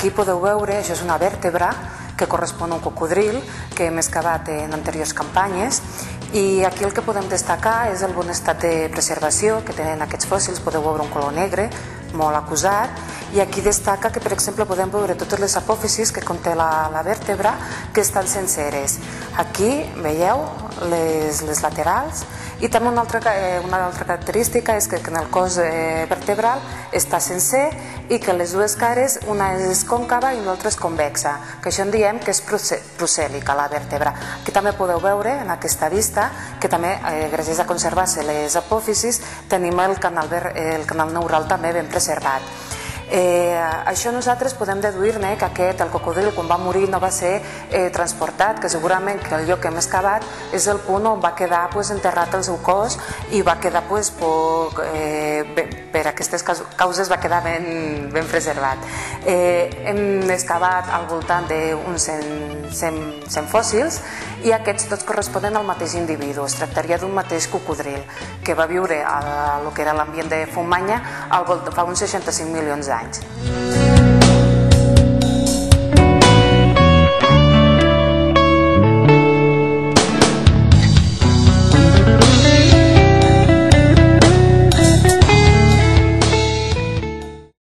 Aquí podeu veure, això és una vèrtebra que correspon a un cocodril que hem excavat en anteriors campanyes, i aquí el que podem destacar és el bon estat de preservació que tenen aquests fòssils. Podeu veure un color negre molt acusat, i aquí destaca que, per exemple, podem veure totes les apòfisis que conté la vèrtebra que estan senceres. Aquí veieu les laterals, i també una altra característica és que en el cos vertebral està sencer i que les dues cares, una és còncava i l'altra és convexa, que això en diem que és procèlica, la vèrtebra. Aquí també podeu veure en aquesta vista que també, gràcies a conservar-se les apòfisis, tenim el canal neural també ben preservat. Això nosaltres podem deduir-ne que el cocodril, quan va morir, no va ser transportat, que segurament que el lloc que hem excavat és el punt on va quedar enterrat el seu cos i va quedar, per aquestes causes, va quedar ben preservat. Hem excavat al voltant d'uns 100 fòssils i aquests tots corresponen al mateix individu. Es tractaria d'un mateix cocodril que va viure a lo que era l'ambient de Fontmanya fa uns 65 milions d'anys.